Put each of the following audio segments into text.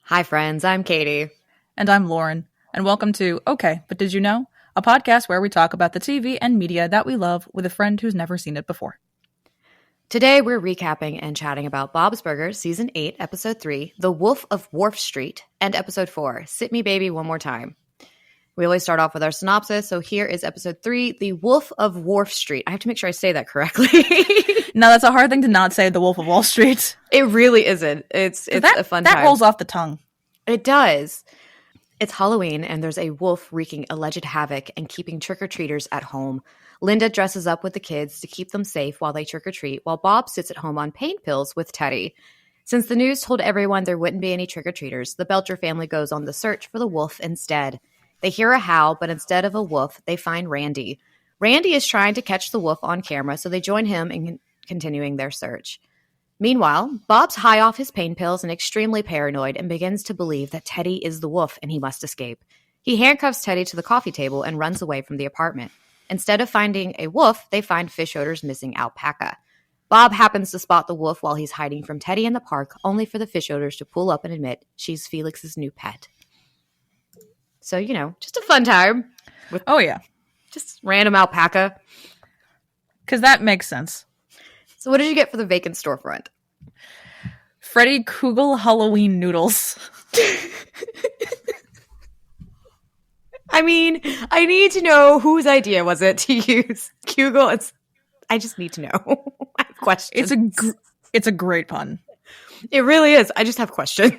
Hi, friends. I'm Katie. And I'm Lauren. And welcome to Okay, But Did You Know? A podcast where we talk about the TV and media that we love with a friend who's never seen it before. Today, we're recapping and chatting about Bob's Burgers, Season 8, Episode 3, The Wolf of Wharf Street, and Episode 4, Sit Me Baby One More Time. We always start off with our synopsis, so here is Episode 3, The Wolf of Wharf Street. I have to make sure I say that correctly. No, that's a hard thing to not say, The Wolf of Wall Street. It really isn't. It's a fun time. That rolls off the tongue. It does. It's Halloween, and there's a wolf wreaking alleged havoc and keeping trick-or-treaters at home. Linda dresses up with the kids to keep them safe while they trick-or-treat, while Bob sits at home on pain pills with Teddy. Since the news told everyone there wouldn't be any trick-or-treaters, the Belcher family goes on the search for the wolf instead. They hear a howl, but instead of a wolf, they find Randy. Randy is trying to catch the wolf on camera, so they join him in continuing their search. Meanwhile, Bob's high off his pain pills and extremely paranoid and begins to believe that Teddy is the wolf and he must escape. He handcuffs Teddy to the coffee table and runs away from the apartment. Instead of finding a wolf, they find Fish Odor's missing alpaca. Bob happens to spot the wolf while he's hiding from Teddy in the park, only for the Fish Odors to pull up and admit she's Felix's new pet. So, just a fun time. Oh, yeah. Just random alpaca. Because that makes sense. So what did you get for the vacant storefront? Freddy Kugel Halloween noodles. I mean, I need to know whose idea was it to use Kugel. I just need to know. I have questions. It's a great pun. It really is. I just have questions.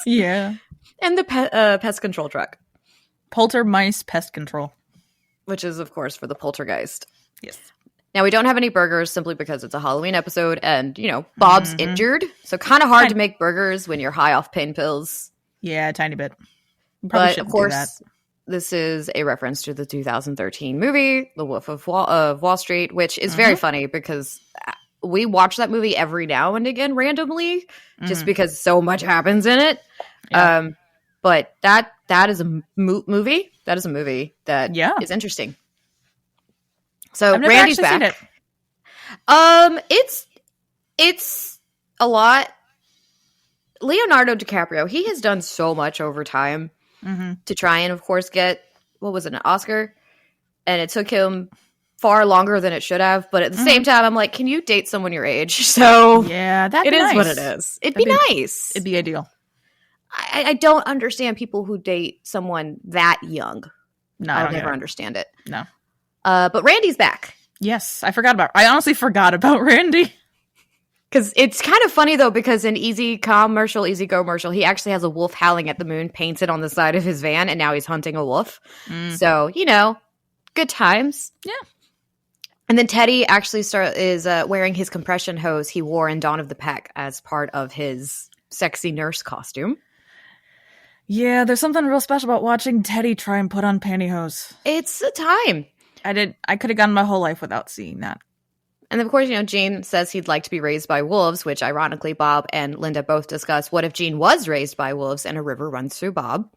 Yeah. And the pest control truck. Poltergeist Pest Control. Which is, of course, for the poltergeist. Yes. Now, we don't have any burgers simply because it's a Halloween episode and, Bob's injured. So kind of hard to make burgers when you're high off pain pills. Yeah, a tiny bit. But, of course, this is a reference to the 2013 movie, The Wolf of Wall Street, which is very funny because we watch that movie every now and again randomly just because so much happens in it. Yeah. But that is a movie. That is a movie that is interesting. So Randy's back. It's a lot. Leonardo DiCaprio, he has done so much over time to try and, of course, get an Oscar, and it took him far longer than it should have. But at the same time, I'm like, can you date someone your age? So yeah, it is what it is. It'd be nice. It'd be ideal. I don't understand people who date someone that young. No, I'll never understand it. No. But Randy's back. Yes, I honestly forgot about Randy. Because it's kind of funny, though, because in Easy Go commercial, he actually has a wolf howling at the moon painted on the side of his van, and now he's hunting a wolf. So, good times. Yeah. And then Teddy actually is wearing his compression hose he wore in Dawn of the Peck as part of his sexy nurse costume. Yeah, there's something real special about watching Teddy try and put on pantyhose. It's a time. I could have gone my whole life without seeing that. And of course, Gene says he'd like to be raised by wolves, which ironically, Bob and Linda both discuss. What if Gene was raised by wolves and a river runs through Bob?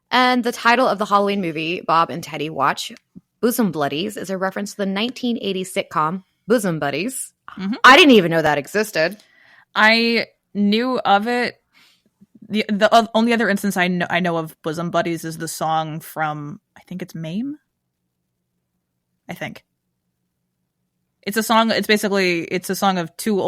And the title of the Halloween movie Bob and Teddy watch, Bosom Buddies, is a reference to the 1980 sitcom Bosom Buddies. I didn't even know that existed. I knew of it. The only other instance I know of Bosom Buddies is the song from, I think it's Mame? I think. It's a song, it's a song of two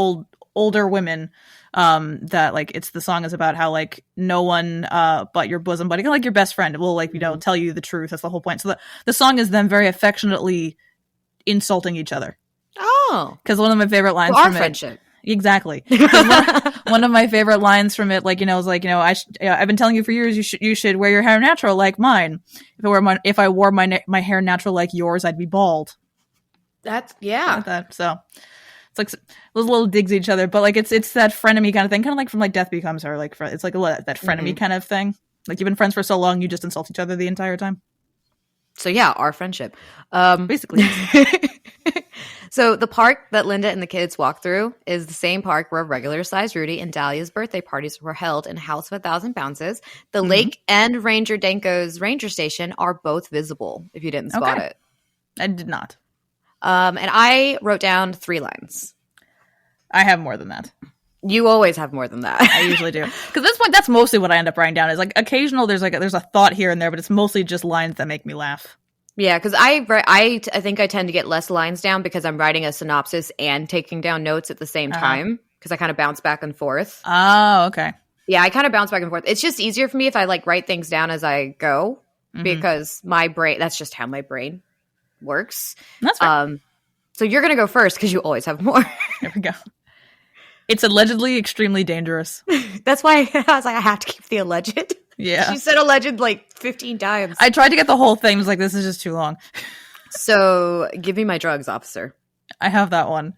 older women that, it's the song is about how, no one but your bosom buddy, like your best friend, will, tell you the truth. That's the whole point. So the song is them very affectionately insulting each other. Oh. Because one of my favorite lines from our friendship. Exactly. One of my favorite lines from it, is I've been telling you for years you should wear your hair natural like mine. If I wore my hair natural like yours, I'd be bald. That's So it's those little digs at each other, but it's that frenemy kind of thing, kind of from Death Becomes Her. It's that frenemy kind of thing. You've been friends for so long, you just insult each other the entire time. So yeah, our friendship, basically. So the park that Linda and the kids walk through is the same park where regular-sized Rudy and Dahlia's birthday parties were held in House of 1,000 Bounces. The lake and Ranger Danko's ranger station are both visible, if you didn't spot it. I did not. And I wrote down 3 lines. I have more than that. You always have more than that. I usually do. Because at this point, that's mostly what I end up writing down. Is like occasional, there's a thought here and there, but it's mostly just lines that make me laugh. Yeah, because I think I tend to get less lines down because I'm writing a synopsis and taking down notes at the same time because I kind of bounce back and forth. Oh, okay. Yeah, I kind of bounce back and forth. It's just easier for me if I like write things down as I go because my brain, that's just how my brain works. That's fine. So you're going to go first because you always have more. There we go. It's allegedly extremely dangerous. That's why I was like, I have to keep the alleged. Yeah. She said alleged like 15 times. I tried to get the whole thing. I was like, this is just too long. So give me my drugs, officer. I have that one.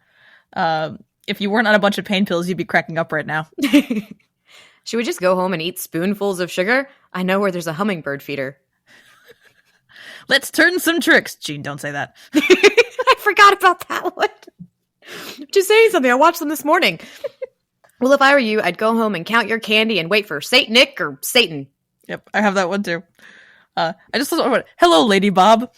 If you weren't on a bunch of pain pills, you'd be cracking up right now. Should we just go home and eat spoonfuls of sugar? I know where there's a hummingbird feeder. Let's turn some tricks. Gene, don't say that. I forgot about that one. Just saying something. I watched them this morning. Well, if I were you, I'd go home and count your candy and wait for Saint Nick or Satan. Yep, I have that one too. I just thought, hello, Lady Bob.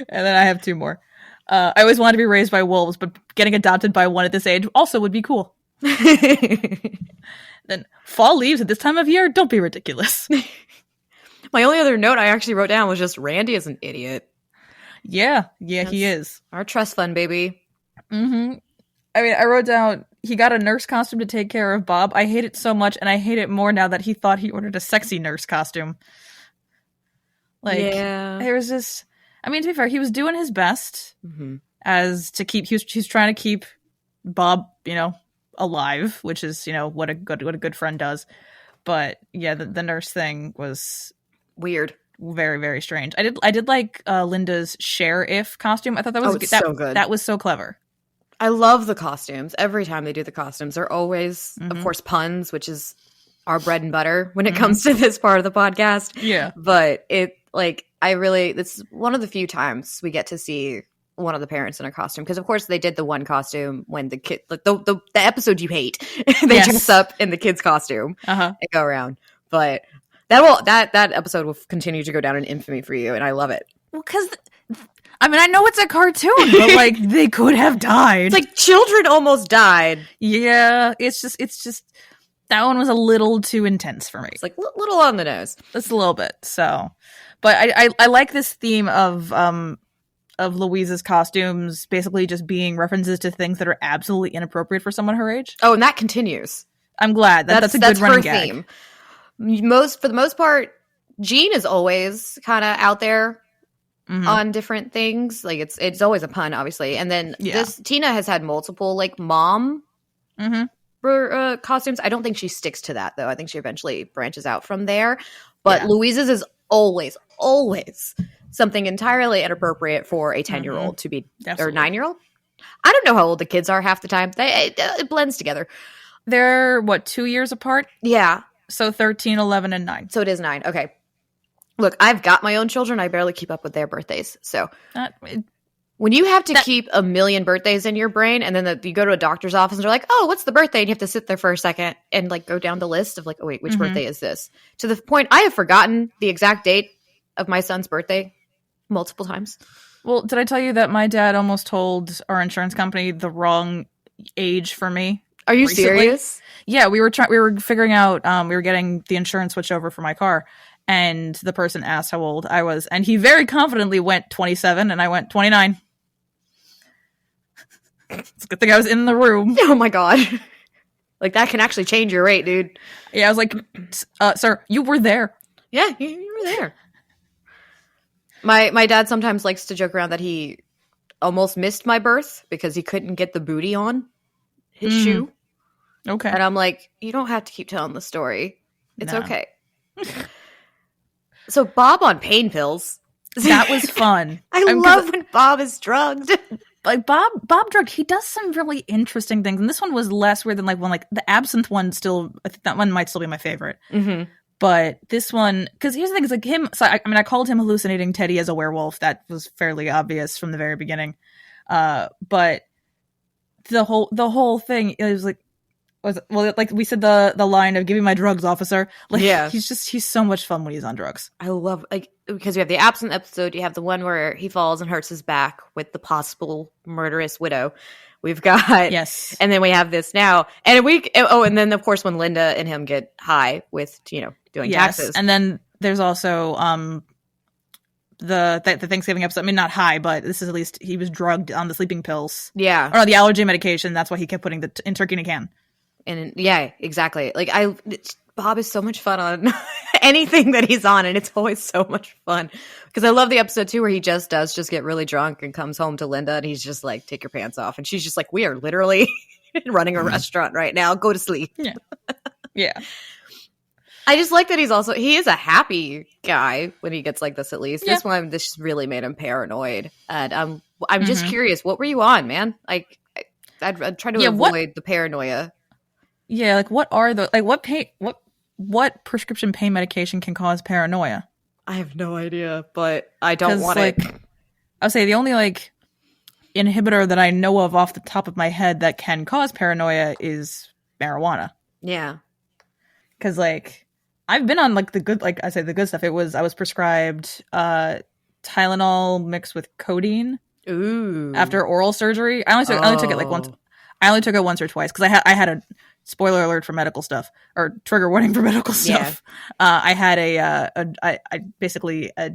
And then I have two more. I always wanted to be raised by wolves, but getting adopted by one at this age also would be cool. Then fall leaves at this time of year? Don't be ridiculous. My only other note I actually wrote down was just Randy is an idiot. Yeah, he is. Our trust fund, baby. Mm-hmm. I mean, I wrote down he got a nurse costume to take care of Bob. I hate it so much, and I hate it more now that he thought he ordered a sexy nurse costume. Like, there was this... I mean, to be fair, he was doing his best as to keep... He's trying to keep Bob, alive, which is, what a good friend does. But, yeah, the nurse thing was... weird. Very, very strange. I did like Linda's Share-If costume. I thought that was so good. That was so clever. I love the costumes. Every time they do the costumes, they're always, of course, puns, which is our bread and butter when it comes to this part of the podcast. Yeah. But it's one of the few times we get to see one of the parents in a costume. Because, of course, they did the one costume when the kid, like the episode you hate, they dress up in the kid's costume and go around. But that episode will continue to go down in infamy for you, and I love it. Well, because... I mean, I know it's a cartoon, but like they could have died. It's like children almost died. Yeah, it's just that one was a little too intense for me. It's like little on the nose, just a little bit. So, but I like this theme of Louise's costumes basically just being references to things that are absolutely inappropriate for someone her age. Oh, and that continues. I'm glad that's a good running gag. Theme. For the most part, Jean is always kind of out there. On different things, like it's always a pun, obviously, and then Tina has had multiple like mom costumes. I don't think she sticks to that though. I think she eventually branches out from there. But Louise's is always something entirely inappropriate for a 10-year-old to be or 9-year-old. I don't know how old the kids are half the time. It blends together. They're 2 years apart? Yeah. So 13, 11, and 9. So it is 9. Okay. Look, I've got my own children. I barely keep up with their birthdays. So when you have to keep a million birthdays in your brain and then you go to a doctor's office and they're like, oh, what's the birthday? And you have to sit there for a second and like go down the list of like, oh, wait, which birthday is this? To the point I have forgotten the exact date of my son's birthday multiple times. Well, did I tell you that my dad almost told our insurance company the wrong age for me? Are you serious? Yeah, we were figuring out, we were getting the insurance switch over for my car. And the person asked how old I was. And he very confidently went 27, and I went 29. It's a good thing I was in the room. Oh, my God. Like, that can actually change your rate, dude. Yeah, I was like, sir, you were there. Yeah, you were there. My dad sometimes likes to joke around that he almost missed my birth because he couldn't get the booty on his shoe. Okay. And I'm like, you don't have to keep telling the story. It's okay. So Bob on pain pills. That was fun. I love when Bob is drugged. Like Bob drugged, he does some really interesting things. And this one was less weird than like one, like the absinthe one still, I think that one might still be my favorite. But this one, because here's the thing, it's like him, so I called him hallucinating Teddy as a werewolf. That was fairly obvious from the very beginning. But the whole thing is like, like we said, the line of "Give me my drugs, officer." Like, he's so much fun when he's on drugs. I love because you have the absent episode, you have the one where he falls and hurts his back with the possible murderous widow, We've got, Yes. and then we have this now. And and then of course when Linda and him get high with, doing taxes. And then there's also the Thanksgiving episode. I mean, not high, but this is at least he was drugged on the sleeping pills. Yeah. Or the allergy medication. That's why he kept putting in turkey in a can. And yeah, exactly. Like Bob is so much fun on anything that he's on, and it's always so much fun. Because I love the episode too where he just get really drunk and comes home to Linda, and he's just like, "Take your pants off," and she's just like, "We are literally running a restaurant right now. Go to sleep." Yeah, yeah. I just like that he is a happy guy when he gets like this. At least this one, this really made him paranoid, and I'm just curious, what were you on, man? Like, I'd try to avoid the paranoia. Yeah, like what are the what prescription pain medication can cause paranoia? I have no idea, but I don't want it. I'll say the only inhibitor that I know of off the top of my head that can cause paranoia is marijuana. Yeah. Because I've been on the good, the good stuff. I was prescribed Tylenol mixed with codeine. Ooh. After oral surgery. I only took it once. I only took it once or twice because I had a spoiler alert for medical stuff, or trigger warning for medical stuff. Yeah. I had basically a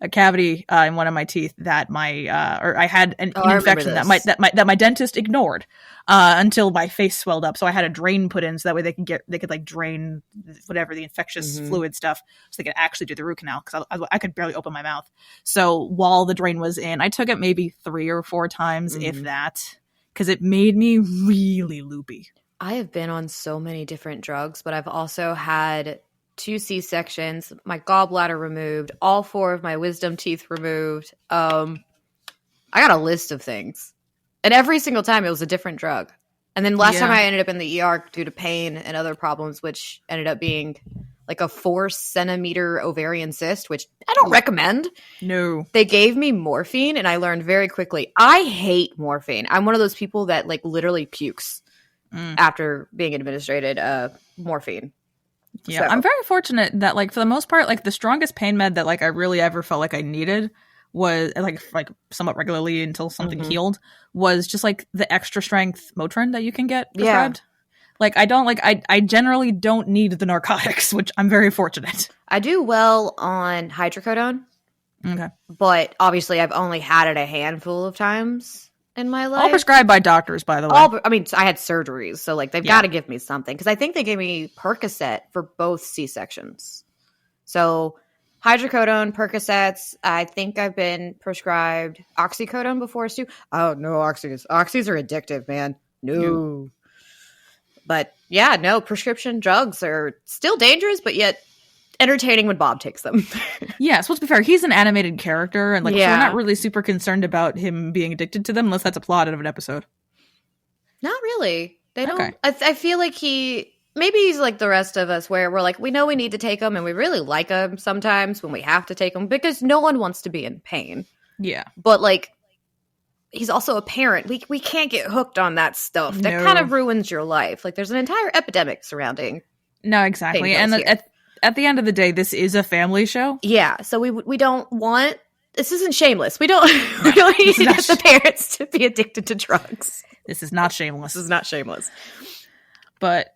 cavity in one of my teeth that I had an infection that my dentist ignored until my face swelled up. So I had a drain put in so that way they could drain whatever the infectious fluid stuff, so they could actually do the root canal, because I could barely open my mouth. So while the drain was in, I took it maybe 3 or 4 times, if that. Because it made me really loopy. I have been on so many different drugs, but I've also had 2 C-sections, my gallbladder removed, all 4 of my wisdom teeth removed. I got a list of things. And every single time it was a different drug. And then last time I ended up in the ER due to pain and other problems, which ended up being like a 4-centimeter ovarian cyst, which I don't recommend. No. They gave me morphine, and I learned very quickly, I hate morphine. I'm one of those people that literally pukes after being administered morphine. Yeah, so. I'm very fortunate that for the most part, the strongest pain med that I really ever felt like I needed was somewhat regularly until something healed, was just the extra strength Motrin that you can get prescribed. Yeah. I generally don't need the narcotics, which I'm very fortunate. I do well on hydrocodone. Okay. But obviously I've only had it a handful of times in my life. All prescribed by doctors, by the way. I had surgeries, so they've got to give me something. Because I think they gave me Percocet for both C-sections. So hydrocodone, Percocets. I think I've been prescribed oxycodone before too. Oh, no, oxys. Oxys are addictive, man. No. But yeah, no, prescription drugs are still dangerous, but yet entertaining when Bob takes them. Yeah, supposed to be fair, he's an animated character, and so we're not really super concerned about him being addicted to them unless that's a plot out of an episode. Not really. They don't. Okay. I feel like maybe he's like the rest of us, where we're we know we need to take them, and we really like them sometimes when we have to take them, because no one wants to be in pain. Yeah. But he's also a parent. We can't get hooked on that stuff. That kind of ruins your life. There's an entire epidemic surrounding. No, exactly. And at the end of the day, this is a family show. Yeah. So we don't want. This isn't Shameless. We don't need to get the parents to be addicted to drugs. This is not Shameless. This is not Shameless. But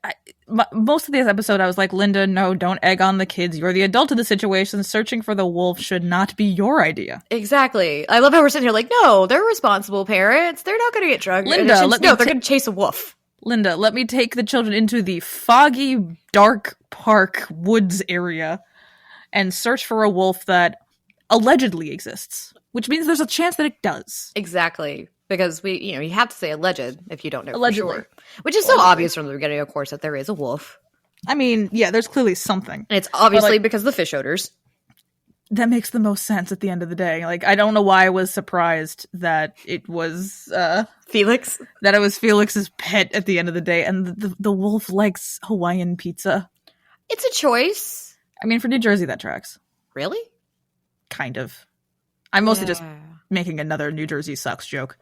most of this episode, I was like, Linda, no, don't egg on the kids. You're the adult of the situation. Searching for the wolf should not be your idea. Exactly. I love how we're sitting here no, they're responsible parents. They're not going to get drugged. Linda, they're going to chase a wolf. Linda, let me take the children into the foggy, dark park woods area and search for a wolf that allegedly exists, which means there's a chance that it does. Exactly. Because you have to say alleged if you don't know allegedly. For sure. Which is so obvious from the beginning, of course, that there is a wolf. I mean, yeah, there's clearly something. And it's obviously because of the fish odors. That makes the most sense at the end of the day. I don't know why I was surprised that it was Felix. That it was Felix's pet at the end of the day. And the wolf likes Hawaiian pizza. It's a choice. I mean, for New Jersey, that tracks. Really? Kind of. I'm mostly just making another New Jersey sucks joke.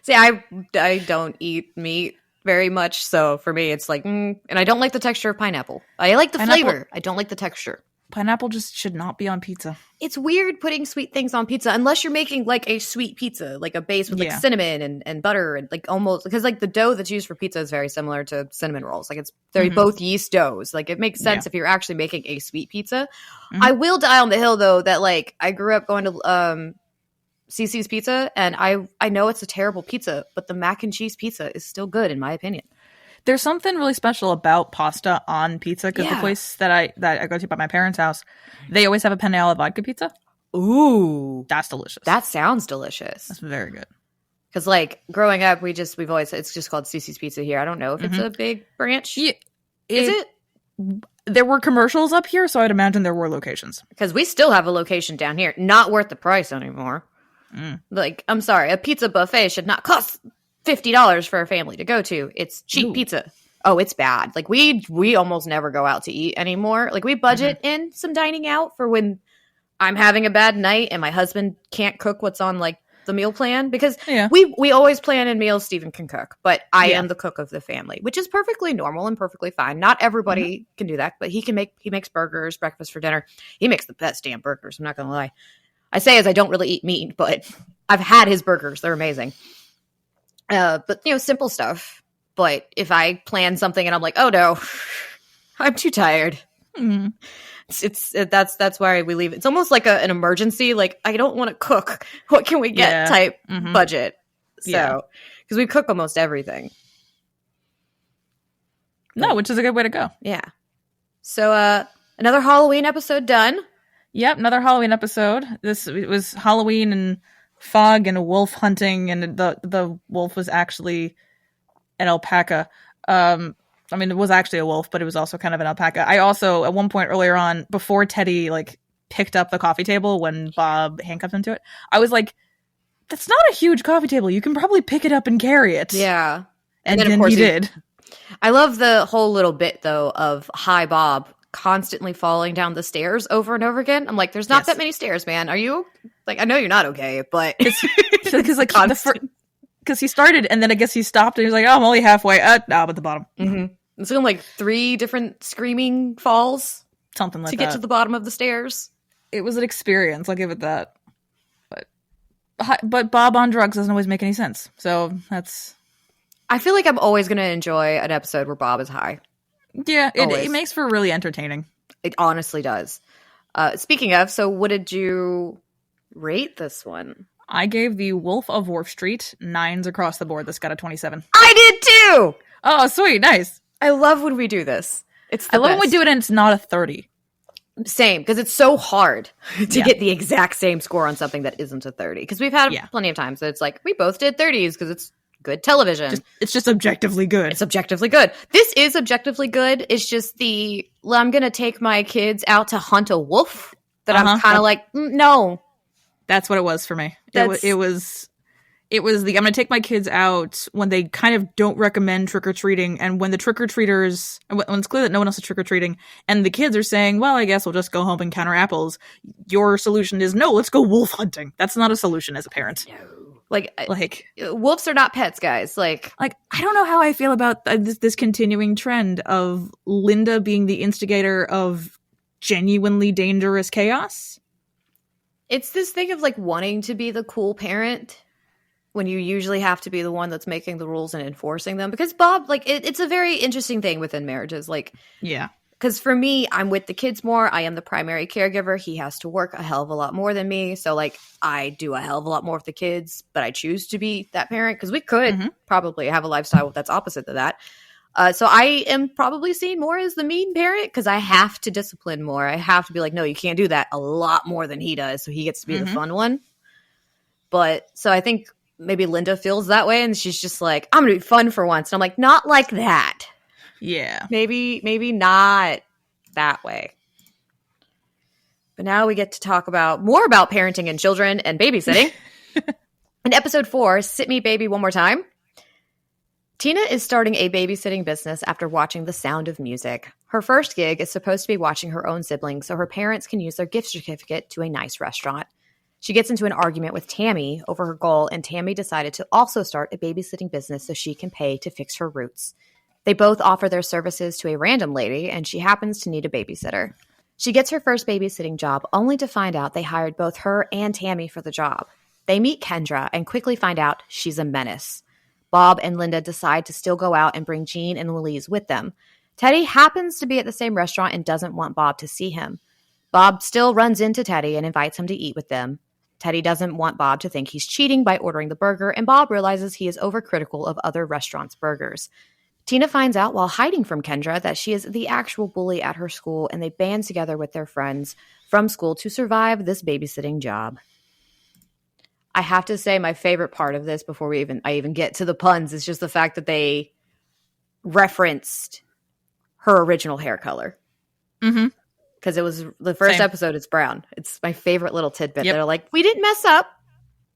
See, I don't eat meat very much, so for me it's and I don't like the texture of pineapple. I like the flavor. I don't like the texture. Pineapple just should not be on pizza. It's weird putting sweet things on pizza unless you're making like a sweet pizza, like a base with like cinnamon and butter and like almost because like the dough that's used for pizza is very similar to cinnamon rolls. Like they're both yeast doughs. Like it makes sense if you're actually making a sweet pizza. I will die on the hill though that like I grew up going to CC's Pizza and I know it's a terrible pizza, but the mac and cheese pizza is still good in my opinion. There's something really special about pasta on pizza because the place that I go to by my parents' house, they always have a penne alla vodka pizza. Ooh, that's delicious. That sounds delicious. That's very good. Because like growing up, we've always it's just called CC's Pizza here. I don't know if it's a big branch. Yeah, is it? There were commercials up here, so I'd imagine there were locations. Because we still have a location down here. Not worth the price anymore. Like, I'm sorry, a pizza buffet should not cost $50 for a family to go to. It's cheap pizza. Oh, it's bad. Like we almost never go out to eat anymore. Like we budget in some dining out for when I'm having a bad night and my husband can't cook what's on like the meal plan because we always plan in meals Stephen can cook, but I am the cook of the family, which is perfectly normal and perfectly fine. Not everybody can do that, but he makes burgers, breakfast for dinner. He makes the best damn burgers. I'm not going to lie. I say as I don't really eat meat, but I've had his burgers. They're amazing. But simple stuff. But if I plan something and I'm like, oh no, I'm too tired. That's why we leave. It's almost like an emergency. Like I don't want to cook. What can we get? Type budget. So because we cook almost everything. No, which is a good way to go. Yeah. So another Halloween episode done. Yep, another Halloween episode. It was Halloween and fog and wolf hunting, and the wolf was actually an alpaca. I mean, it was actually a wolf, but it was also kind of an alpaca. I also, at one point earlier on, before Teddy like picked up the coffee table when Bob handcuffed him to it, I was like, "That's not a huge coffee table. You can probably pick it up and carry it." Yeah, and then of course he did. I love the whole little bit though of "Hi, Bob." Constantly falling down the stairs over and over again. I'm like, there's not that many stairs, man. Are you like? I know you're not okay, but because like because he started and then I guess he stopped and he's like, oh, I'm only halfway. I'm at the bottom. It's been like 3 different screaming falls, something like to that, get to the bottom of the stairs. It was an experience. I'll give it that. But Bob on drugs doesn't always make any sense. So that's. I feel like I'm always going to enjoy an episode where Bob is high. Yeah, it makes for really entertaining. It honestly does. Speaking of, so what did you rate this one? I gave the Wolf of Wharf Street 9s across the board. This got a 27. I did too! Oh, sweet. Nice. I love when we do this. I love when we do it and it's not a 30. Same, because it's so hard to get the exact same score on something that isn't a 30. Because we've had plenty of times that it's like, we both did 30s because it's good television. It's just objectively good. It's objectively good. This is objectively good. It's just I'm going to take my kids out to hunt a wolf that I'm kind of like, no. That's what it was for me. It was I'm going to take my kids out when they kind of don't recommend trick-or-treating, and when the trick-or-treaters, when it's clear that no one else is trick-or-treating, and the kids are saying, well, I guess we'll just go home and counter apples, your solution is, no, let's go wolf hunting. That's not a solution as a parent. No. Like wolves are not pets, guys. Like I don't know how I feel about this continuing trend of Linda being the instigator of genuinely dangerous chaos. It's this thing of like wanting to be the cool parent when you usually have to be the one that's making the rules and enforcing them. Because Bob, like it's a very interesting thing within marriages. Like, yeah. Because for me, I'm with the kids more. I am the primary caregiver. He has to work a hell of a lot more than me. So, like, I do a hell of a lot more with the kids, but I choose to be that parent because we could probably have a lifestyle that's opposite to that. So I am probably seen more as the mean parent because I have to discipline more. I have to be like, no, you can't do that a lot more than he does. So he gets to be the fun one. But so I think maybe Linda feels that way. And she's just like, I'm going to be fun for once. And I'm like, not like that. Yeah. Maybe not that way. But now we get to talk more about parenting and children and babysitting. In episode 4, Sit Me Baby One More Time. Tina is starting a babysitting business after watching The Sound of Music. Her first gig is supposed to be watching her own siblings so her parents can use their gift certificate to a nice restaurant. She gets into an argument with Tammy over her goal, and Tammy decided to also start a babysitting business so she can pay to fix her roots. They both offer their services to a random lady, and she happens to need a babysitter. She gets her first babysitting job only to find out they hired both her and Tammy for the job. They meet Kendra and quickly find out she's a menace. Bob and Linda decide to still go out and bring Jean and Louise with them. Teddy happens to be at the same restaurant and doesn't want Bob to see him. Bob still runs into Teddy and invites him to eat with them. Teddy doesn't want Bob to think he's cheating by ordering the burger, and Bob realizes he is overcritical of other restaurants' burgers. Tina finds out while hiding from Kendra that she is the actual bully at her school, and they band together with their friends from school to survive this babysitting job. I have to say my favorite part of this before I even get to the puns is just the fact that they referenced her original hair color. Mm-hmm. Because it was the first Same. episode, it's brown. It's my favorite little tidbit. Yep. They're like, we didn't mess up.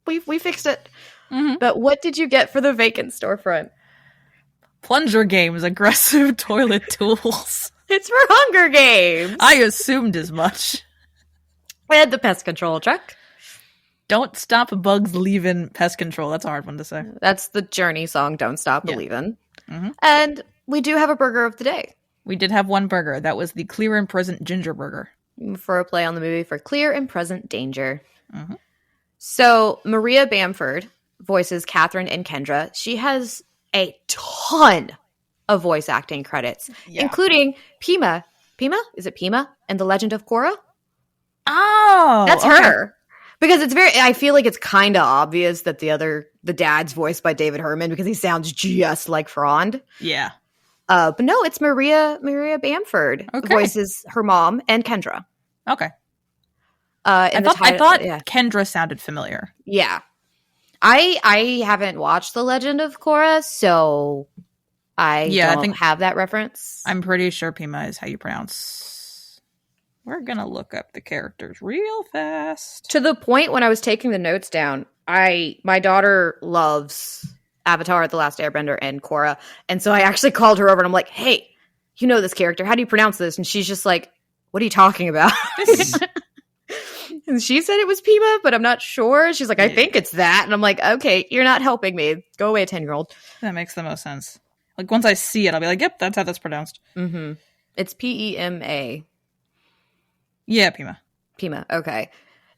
We fixed it. Mm-hmm. But what did you get for the vacant storefront? Plunger Games, aggressive toilet tools. It's for Hunger Games. I assumed as much. And the pest control truck. Don't stop bugs leaving pest control. That's a hard one to say. That's the Journey song, Don't Stop Believin'. Mm-hmm. And we do have a burger of the day. We did have one burger. That was the Clear and Present Ginger Burger. For a play on the movie for Clear and Present Danger. Mm-hmm. So Maria Bamford voices Catherine and Kendra. She has a ton of voice acting credits, including Pima. Pima? Is it Pima? And The Legend of Korra? Oh! That's her. Because I feel like it's kind of obvious that the dad's voiced by David Herman because he sounds just like Frond. Yeah. But no, it's Maria Bamford voices her mom and Kendra. Okay. I thought Kendra sounded familiar. Yeah. I haven't watched The Legend of Korra, so I don't have that reference. I'm pretty sure Pima is how you pronounce. We're going to look up the characters real fast. To the point when I was taking the notes down, my daughter loves Avatar: The Last Airbender and Korra, and so I actually called her over and I'm like, hey, you know this character, how do you pronounce this? And she's just like, what are you talking about? And she said it was Pima, but I'm not sure. She's like, I think it's that. And I'm like, okay, you're not helping me. Go away, 10-year-old. That makes the most sense. Like, once I see it, I'll be like, yep, that's how that's pronounced. Mm-hmm. It's Pema. Yeah, Pima. Pima, okay.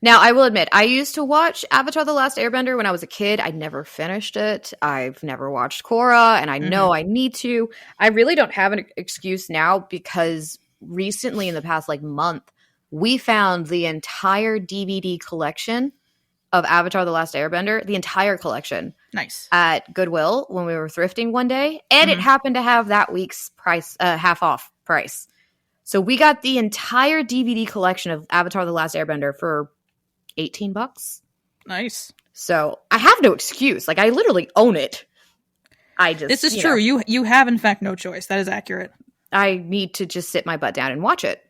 Now, I will admit, I used to watch Avatar: The Last Airbender when I was a kid. I never finished it. I've never watched Korra, and I know I need to. I really don't have an excuse now because recently, in the past month, we found the entire DVD collection of Avatar: The Last Airbender, the entire collection. Nice. At Goodwill when we were thrifting one day, and it happened to have that week's price, half off price. So we got the entire DVD collection of Avatar: The Last Airbender for $18. Nice. So I have no excuse. I literally own it. This is true. You have, in fact, no choice. That is accurate. I need to just sit my butt down and watch it.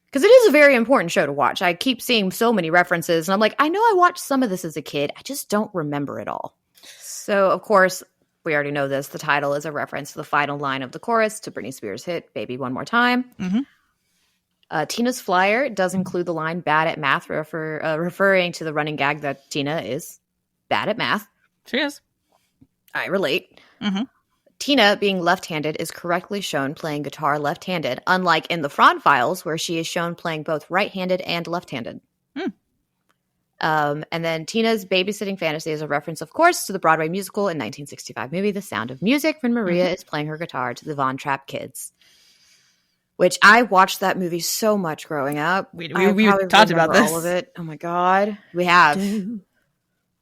Because it is a very important show to watch. I keep seeing so many references, and I'm like, I know I watched some of this as a kid. I just don't remember it all. So, of course, we already know this. The title is a reference to the final line of the chorus to Britney Spears' hit, Baby One More Time. Mm-hmm. Tina's flyer does include the line bad at math, referring to the running gag that Tina is bad at math. She is. I relate. Mm-hmm. Tina, being left-handed, is correctly shown playing guitar left-handed, unlike in the Frond Files, where she is shown playing both right-handed and left-handed. And then Tina's babysitting fantasy is a reference, of course, to the Broadway musical in 1965 movie The Sound of Music, when Maria is playing her guitar to the Von Trapp kids. Which I watched that movie so much growing up. We talked about this. All of it. Oh my God. We have.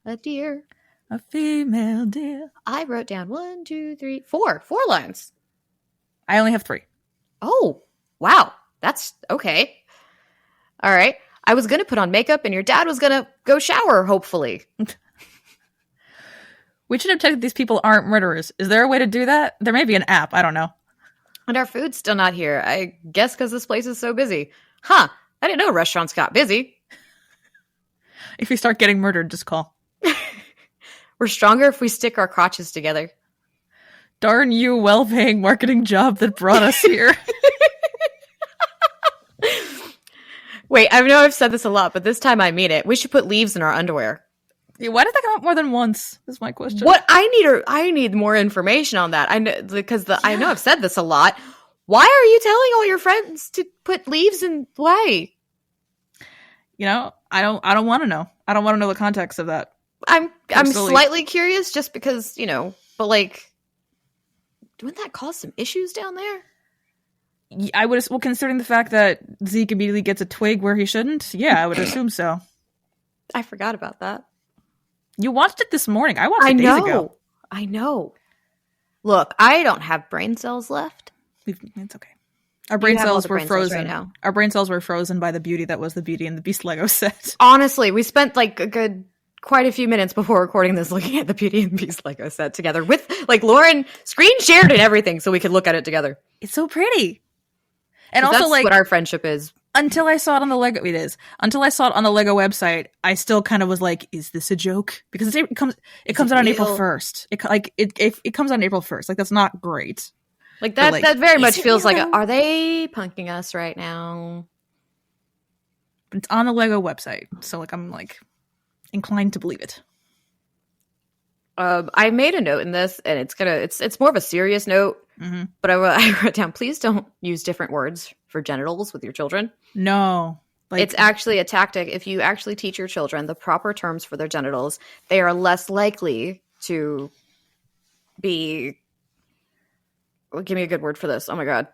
A deer. A female deer. I wrote down 1, 2, 3, 4. 4 lines. I only have 3. Oh, wow. That's okay. All right. I was going to put on makeup and your dad was going to go shower, hopefully. We should have checked that these people aren't murderers. Is there a way to do that? There may be an app. I don't know. And our food's still not here. I guess because this place is so busy. Huh. I didn't know restaurants got busy. If you start getting murdered, just call. We're stronger if we stick our crotches together. Darn you, well-paying marketing job that brought us here. Wait, I know I've said this a lot, but this time I mean it. We should put leaves in our underwear. Why did that come up more than once? Is my question. What I need more information on that. I know because I know I've said this a lot. Why are you telling all your friends to put leaves in the way? You know, I don't want to know. I don't want to know the context of that. I'm slightly curious just because, you know, but like, wouldn't that cause some issues down there? I would, well, considering the fact that Zeke immediately gets a twig where he shouldn't, yeah, I would assume so. I forgot about that. You watched it this morning. I watched it days ago. I know. Look, I don't have brain cells left. It's okay. Our brain cells were frozen. Right now. Our brain cells were frozen by the beauty that was the Beauty and the Beast Lego set. Honestly, we spent like quite a few minutes before recording this looking at the Beauty and the Beast Lego set together with like Lauren screen shared and everything so we could look at it together. It's so pretty. And also, that's like, what our friendship is. Until I saw it on the Lego, Until I saw it on the Lego website, I still kind of was like, "Is this a joke?" Because it comes out on April 1st. It comes out on April 1st. Like, that's not great. Like that. Like, that very much feels like, are they punking us right now? But it's on the Lego website, so like I'm like inclined to believe it. I made a note in this, and it's more of a serious note. Mm-hmm. But I wrote down, please don't use different words for genitals with your children. No. Like, it's actually a tactic. If you actually teach your children the proper terms for their genitals, they are less likely to be... Well, give me a good word for this. Oh my God.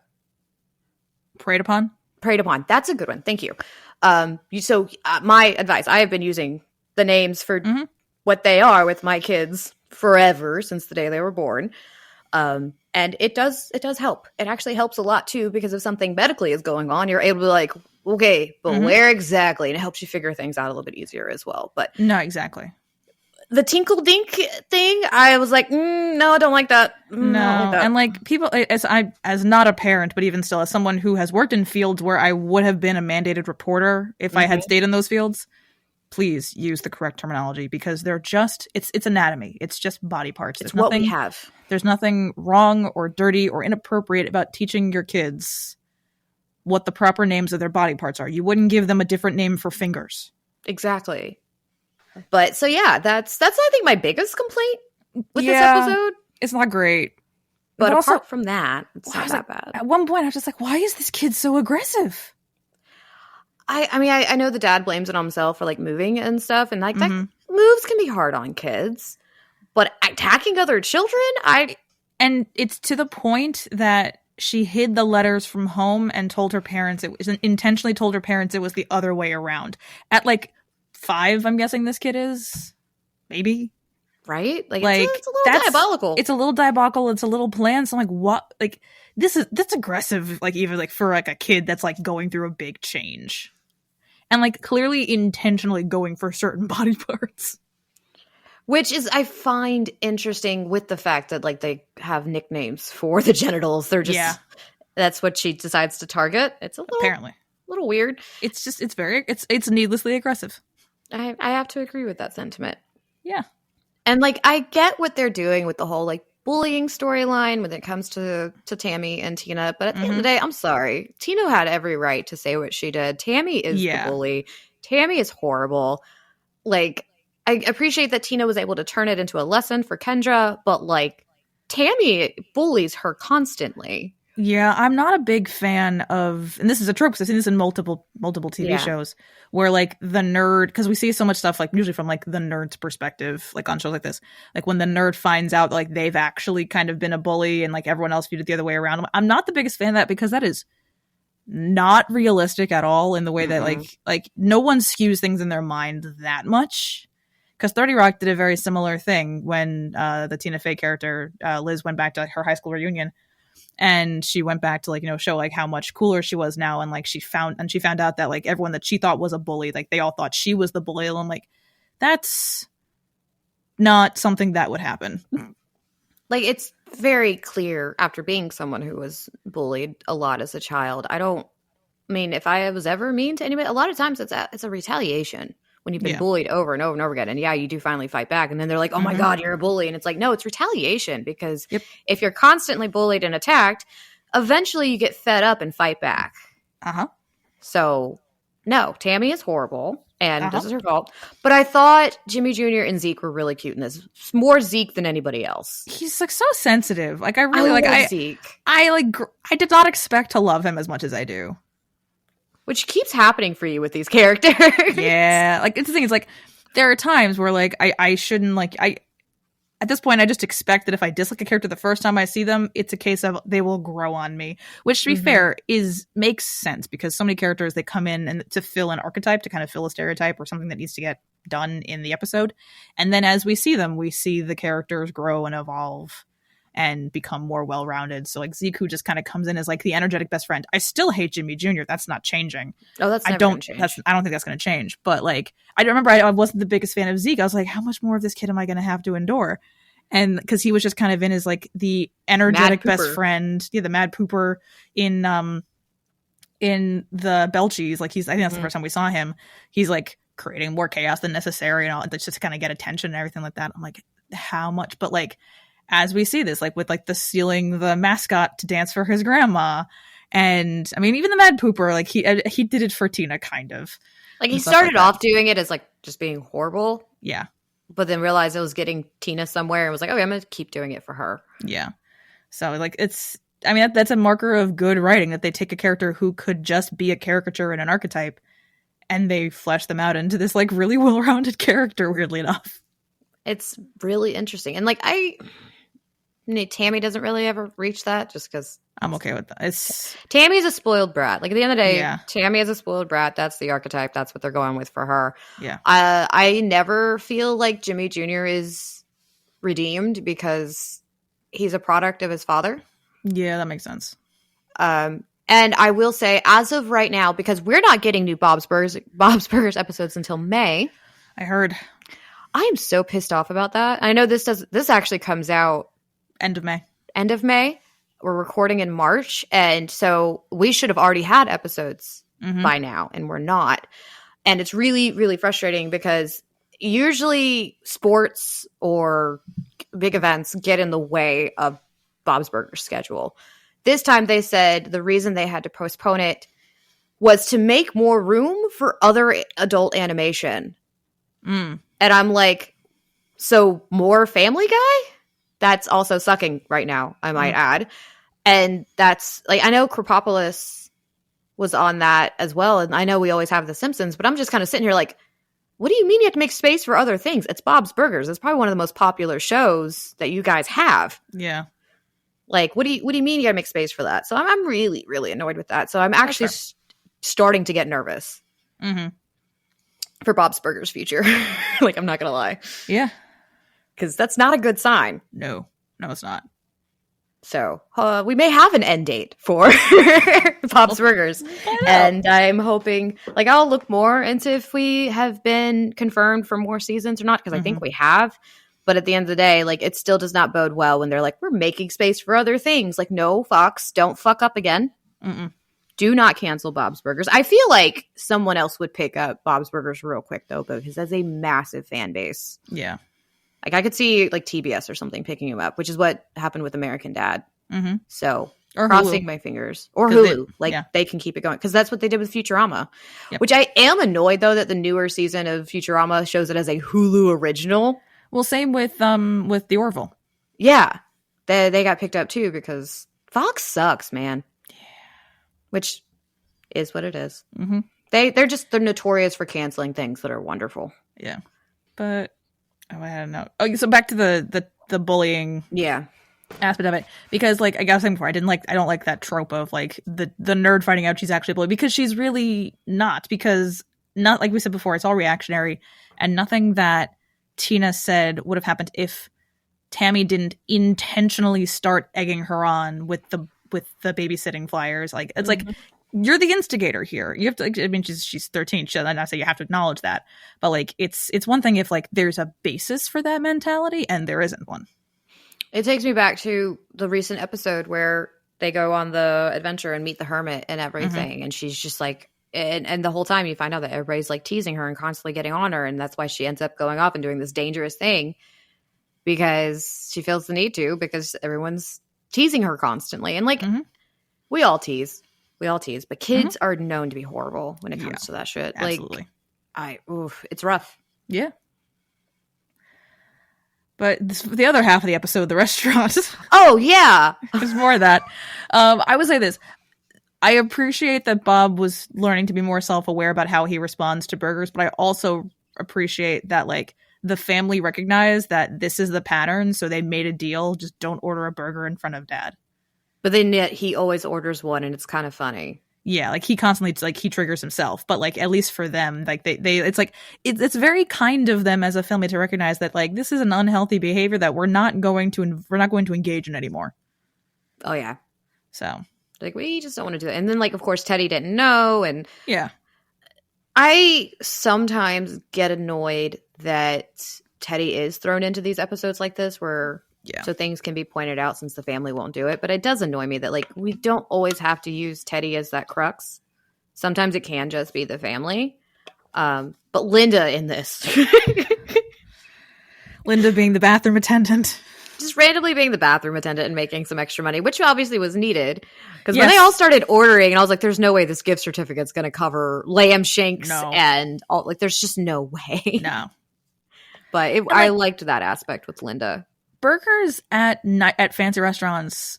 Preyed upon? Preyed upon. That's a good one. Thank you. My advice, I have been using the names for what they are with my kids forever, since the day they were born. And it does help. It actually helps a lot too, because if something medically is going on, you're able to be like, okay, but where exactly? And it helps you figure things out a little bit easier as well. But no, exactly. The tinkle dink thing, I was like, no, I don't like that. No, like that. And like people, as not a parent, but even still as someone who has worked in fields where I would have been a mandated reporter if I had stayed in those fields, please use the correct terminology, because they're just, it's anatomy. It's just body parts. It's what we have. There's nothing wrong or dirty or inappropriate about teaching your kids what the proper names of their body parts are. You wouldn't give them a different name for fingers. Exactly. But so yeah, that's I think my biggest complaint with this episode. It's not great. But apart from that, it's not that bad. At one point I was just like, why is this kid so aggressive? I mean, I know the dad blames it on himself for like moving and stuff, and like that moves can be hard on kids. But attacking other children, and it's to the point that she hid the letters from home and told her parents intentionally told her parents it was the other way around. At like 5, I'm guessing this kid is, maybe, right? Like it's a little diabolical. It's a little diabolical. It's a little planned. So I'm like, what? Like that's aggressive. Like even like for like a kid that's like going through a big change. And, like, clearly intentionally going for certain body parts. Which is, I find interesting with the fact that, like, they have nicknames for the genitals. They're just, that's what she decides to target. It's a little weird. It's just, it's needlessly aggressive. I have to agree with that sentiment. Yeah. And, like, I get what they're doing with the whole, like, bullying storyline when it comes to Tammy and Tina, but at the end of the day, I'm sorry. Tina had every right to say what she did. Tammy is the bully. Tammy is horrible. Like, I appreciate that Tina was able to turn it into a lesson for Kendra, but like, Tammy bullies her constantly. Yeah, I'm not a big fan of, and this is a trope because I've seen this in multiple TV shows, where like the nerd, because we see so much stuff like usually from like the nerd's perspective, like on shows like this, like when the nerd finds out like they've actually kind of been a bully and like everyone else viewed it the other way around. I'm not the biggest fan of that, because that is not realistic at all in the way that like no one skews things in their mind that much. Because 30 Rock did a very similar thing when the Tina Fey character Liz went back to her high school reunion. And she went back to like, you know, show like how much cooler she was now. And like she found out that like everyone that she thought was a bully, like they all thought she was the bully. And I'm like, that's not something that would happen. Like, it's very clear after being someone who was bullied a lot as a child. I mean, if I was ever mean to anybody, a lot of times it's a retaliation when you've been bullied over and over and over again. And you do finally fight back. And then they're like, oh my God, you're a bully. And it's like, no, it's retaliation, because if you're constantly bullied and attacked, eventually you get fed up and fight back. Uh-huh. So no, Tammy is horrible. and this is her fault. But I thought Jimmy Jr. and Zeke were really cute in this. More Zeke than anybody else. He's like so sensitive. Like I really love Zeke. I did not expect to love him as much as I do. Which keeps happening for you with these characters. Yeah, like it's the thing. It's like there are times where like I shouldn't like at this point I just expect that if I dislike a character the first time I see them, it's a case of they will grow on me. Which, to be fair, makes sense because so many characters, they come in and to fill an archetype, to kind of fill a stereotype or something that needs to get done in the episode, and then as we see them, we see the characters grow and evolve and become more well-rounded. So like Zeke, who just kind of comes in as like the energetic best friend. I still hate Jimmy Jr. That's not changing. Oh, that's never gonna change. I don't think that's going to change. But like, I remember I wasn't the biggest fan of Zeke. I was like, how much more of this kid am I going to have to endure? And because he was just kind of in as like the energetic best friend, the mad pooper in the Belchies. Like I think that's the first time we saw him. He's like creating more chaos than necessary and all. That's just to kind of get attention and everything like that. I'm like, how much? But like, as we see this, like with like the stealing the mascot to dance for his grandma, and I mean even the mad pooper, like he did it for Tina, kind of. Like he started off doing it as like just being horrible, yeah, but then realized it was getting Tina somewhere and was like, okay, I'm gonna keep doing it for her. Yeah, so like that's a marker of good writing, that they take a character who could just be a caricature and an archetype, and they flesh them out into this like really well-rounded character. Weirdly enough, it's really interesting, and like Tammy doesn't really ever reach that, just because I'm okay with that. Tammy's a spoiled brat. Like at the end of the day, Tammy is a spoiled brat. That's the archetype. That's what they're going with for her. Yeah. I never feel like Jimmy Jr. is redeemed because he's a product of his father. Yeah, that makes sense. And I will say, as of right now, because we're not getting new Bob's Burgers episodes until May. I heard. I am so pissed off about that. I know this actually comes out End of May. We're recording in March, and so we should have already had episodes by now, and we're not. And it's really, really frustrating because usually sports or big events get in the way of Bob's Burgers schedule. This time they said the reason they had to postpone it was to make more room for other adult animation. And I'm like, so more Family Guy? That's also sucking right now, I might add. And that's like, I know Krapopolis was on that as well. And I know we always have The Simpsons, but I'm just kind of sitting here like, what do you mean you have to make space for other things? It's Bob's Burgers. It's probably one of the most popular shows that you guys have. Yeah. Like, what do you mean you gotta make space for that? So I'm really, really annoyed with that. So I'm actually starting to get nervous for Bob's Burgers' future. Like, I'm not gonna lie. Yeah. Because that's not a good sign. No, it's not. So we may have an end date for Bob's Burgers. And I'm hoping, like, I'll look more into if we have been confirmed for more seasons or not, because I think we have. But at the end of the day, like, it still does not bode well when they're like, we're making space for other things. Like, no, Fox, don't fuck up again. Do not cancel Bob's Burgers. I feel like someone else would pick up Bob's Burgers real quick, though, because that's a massive fan base. Yeah. Like, I could see, like, TBS or something picking him up, which is what happened with American Dad. So, or crossing Hulu. My fingers. Or Hulu. They can keep it going. Because that's what they did with Futurama. Yep. Which I am annoyed, though, that the newer season of Futurama shows it as a Hulu original. Well, same with The Orville. Yeah. They got picked up, too, because Fox sucks, man. Yeah. Which is what it is. They're notorious for canceling things that are wonderful. Yeah. But... Oh, I had a note. Oh, so back to the bullying aspect of it, because like I was saying before, I don't like that trope of like the nerd finding out she's actually a bully, because she's really not, because not like we said before, it's all reactionary, and nothing that Tina said would have happened if Tammy didn't intentionally start egging her on with the babysitting flyers. Like it's like, you're the instigator here. You have to. I mean, she's 13. And I say you have to acknowledge that. But like, it's one thing if like there's a basis for that mentality, and there isn't one. It takes me back to the recent episode where they go on the adventure and meet the hermit and everything, and she's just like, and the whole time you find out that everybody's like teasing her and constantly getting on her, and that's why she ends up going off and doing this dangerous thing, because she feels the need to, because everyone's teasing her constantly, and like we all tease. But kids are known to be horrible when it comes to that shit. Absolutely. Like, It's rough. Yeah. But the other half of the episode, the restaurant. Oh, yeah. There's more of that. I would say this. I appreciate that Bob was learning to be more self-aware about how he responds to burgers, but I also appreciate that, like, the family recognized that this is the pattern, so they made a deal. Just don't order a burger in front of Dad. But then yet he always orders one, and it's kind of funny. Yeah, like, he constantly, like, he triggers himself, but, like, at least for them, like, they it's like, it's very kind of them as a family to recognize that, like, this is an unhealthy behavior that we're not going to engage in anymore. Oh, yeah. So, like, we just don't want to do it. And then, like, of course, Teddy didn't know, and yeah. I sometimes get annoyed that Teddy is thrown into these episodes like this where so things can be pointed out since the family won't do it. But it does annoy me that, like, we don't always have to use Teddy as that crux. Sometimes it can just be the family. But Linda in this. Linda being the bathroom attendant. Just randomly being the bathroom attendant and making some extra money, which obviously was needed. Because when they all started ordering, and I was like, there's no way this gift certificate's going to cover lamb shanks and all. Like, there's just no way. No. But I liked that aspect with Linda. Burgers at fancy restaurants,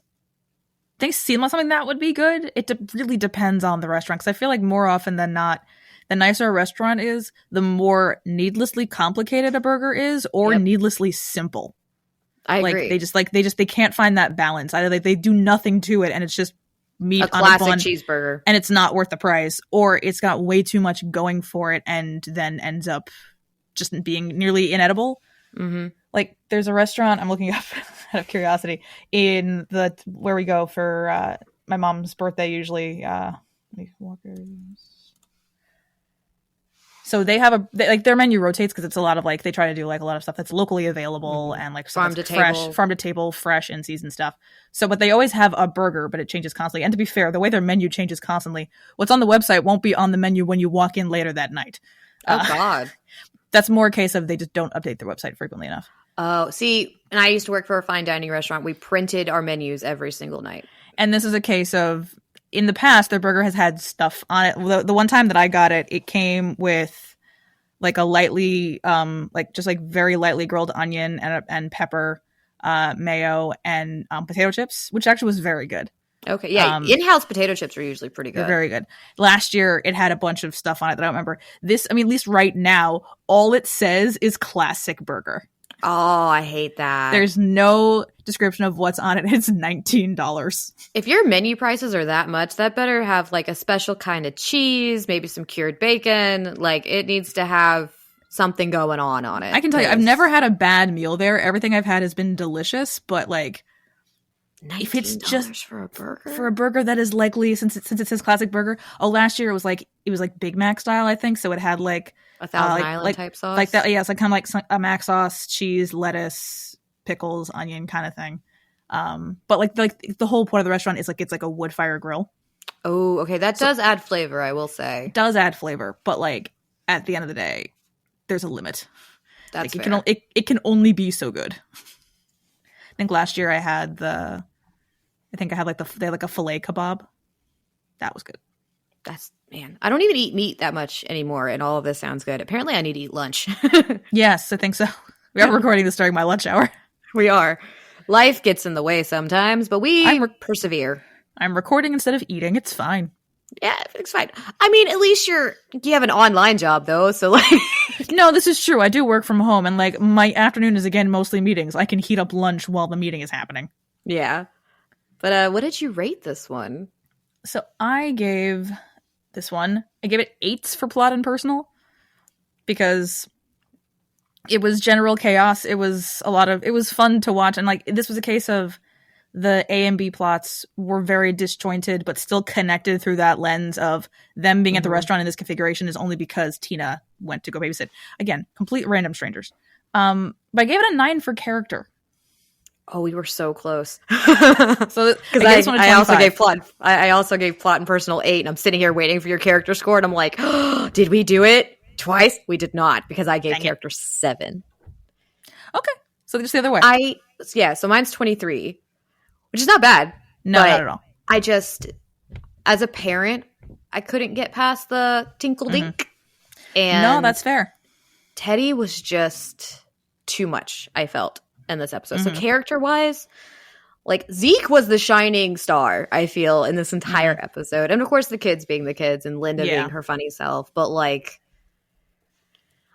they seem like something that would be good. It really depends on the restaurant. Because I feel like more often than not, the nicer a restaurant is, the more needlessly complicated a burger is, or needlessly simple. I agree. They can't find that balance. Either they do nothing to it and it's just meat a on a bun, cheeseburger, and it's not worth the price, or it's got way too much going for it and then ends up just being nearly inedible. Mm-hmm. Like, there's a restaurant I'm looking up out of curiosity in where we go for my mom's birthday usually. So they have their menu rotates because it's a lot of, like, they try to do, like, a lot of stuff that's locally available and, like, farm to table, fresh in season stuff. So, but they always have a burger, but it changes constantly. And to be fair, the way their menu changes constantly, what's on the website won't be on the menu when you walk in later that night. Oh, God. That's more a case of they just don't update their website frequently enough. Oh, see, and I used to work for a fine dining restaurant. We printed our menus every single night. And this is a case of, in the past, their burger has had stuff on it. The one time that I got it, it came with, like, a lightly, very lightly grilled onion and pepper, mayo, and potato chips, which actually was very good. Okay, yeah, in-house potato chips are usually pretty good. They're very good. Last year, it had a bunch of stuff on it that I don't remember. This, I mean, at least right now, all it says is classic burger. Oh, I hate that. There's no description of what's on it. It's $19. If your menu prices are that much, that better have, like, a special kind of cheese, maybe some cured bacon. Like, it needs to have something going on it. I can tell you, I've never had a bad meal there. Everything I've had has been delicious, but, like, if it's just for a burger that is likely, since it says classic burger. Oh, last year it was like Big Mac style, I think. So it had, like, a Thousand Island type sauce, like that. Yeah, it's like kind of like a mac sauce, cheese, lettuce, pickles, onion kind of thing. But like the whole point of the restaurant is, like, it's like a wood fire grill. Oh, okay, that does add flavor, I will say. It does add flavor, but, like, at the end of the day, there's a limit. That's like, fair. It can only be so good. I think last year I had they had like a filet kebab. That was good. Man, I don't even eat meat that much anymore, and all of this sounds good. Apparently, I need to eat lunch. Yes, I think so. We are recording this during my lunch hour. We are. Life gets in the way sometimes, but we persevere. I'm recording instead of eating. It's fine. Yeah, it's fine. I mean, at least you have an online job, though, so, like... No, this is true. I do work from home, and, like, my afternoon is, again, mostly meetings. I can heat up lunch while the meeting is happening. Yeah. But what did you rate this one? So I gave this one, I gave it 8s for plot and personal, because it was general chaos. It was it was fun to watch, and, like, this was a case of the A and B plots were very disjointed, but still connected through that lens of them being at the restaurant in this configuration is only because Tina went to go babysit. Again, complete random strangers. But I gave it a 9 for character. Oh, we were so close. So because I also gave plot. I also gave plot and personal 8, and I'm sitting here waiting for your character score, and I'm like, oh, did we do it twice? We did not, because I gave character 7. Okay, so just the other way. So mine's 23, which is not bad. No, not at all. I just, as a parent, I couldn't get past the tinkle dink. And No, that's fair. Teddy was just too much, I felt, in this episode. So Mhm. character-wise, like, Zeke was the shining star, I feel, in this entire episode. And of course, the kids being the kids and Linda being her funny self. But, like,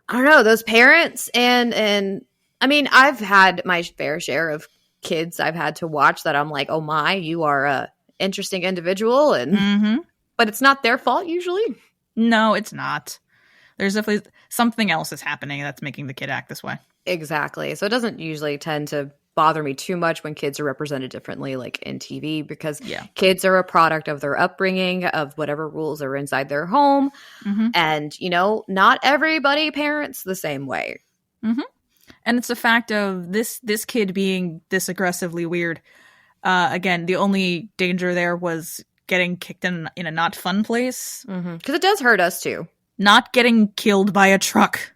I don't know, those parents and I mean, I've had my fair share of kids I've had to watch that I'm like, oh my, you are a interesting individual. And but it's not their fault usually. No, it's not. There's definitely something else is happening that's making the kid act this way. Exactly. So it doesn't usually tend to bother me too much when kids are represented differently, like in TV, because kids are a product of their upbringing, of whatever rules are inside their home. And, you know, not everybody parents the same way. And it's a fact of this kid being this aggressively weird. Again, the only danger there was getting kicked in a not fun place. Because it does hurt us too. Not getting killed by a truck.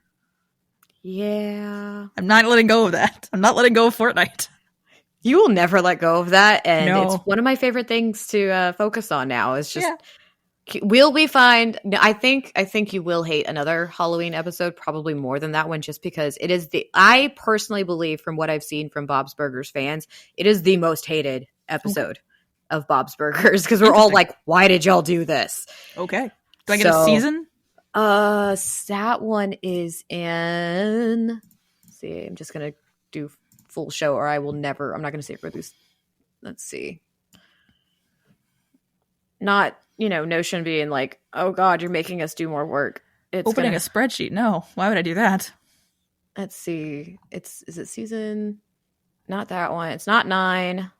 Yeah. I'm not letting go of that. I'm not letting go of Fortnite. You will never let go of that. And No. it's one of my favorite things to focus on now. Is just, will we find, I think you will hate another Halloween episode, probably more than that one, just because it is I personally believe, from what I've seen from Bob's Burgers fans, it is the most hated episode of Bob's Burgers, because we're all like, why did y'all do this? Okay. Do I get a season? That one is in, let's see, I'm just going to do full show, or I'm not going to say it for these. Let's see. Not, Notion being like, oh God, you're making us do more work. It's opening a spreadsheet. No, why would I do that? Let's see. Is it season? Not that one. It's not 9.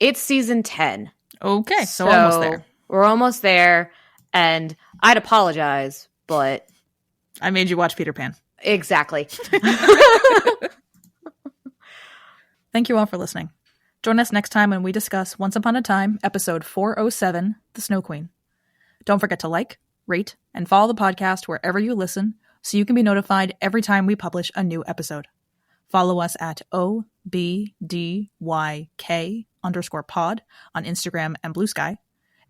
It's season 10. Okay, so almost there. We're almost there, and I'd apologize, but I made you watch Peter Pan. Exactly. Thank you all for listening. Join us next time when we discuss Once Upon a Time, episode 407, The Snow Queen. Don't forget to like, rate, and follow the podcast wherever you listen so you can be notified every time we publish a new episode. Follow us at OBDYK_pod on Instagram and Blue Sky.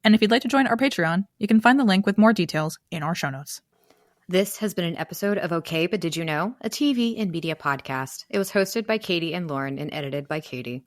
And if you'd like to join our Patreon, you can find the link with more details in our show notes. This has been an episode of Okay, But Did You Know? A TV and media podcast. It was hosted by Katie and Lauren and edited by Katie.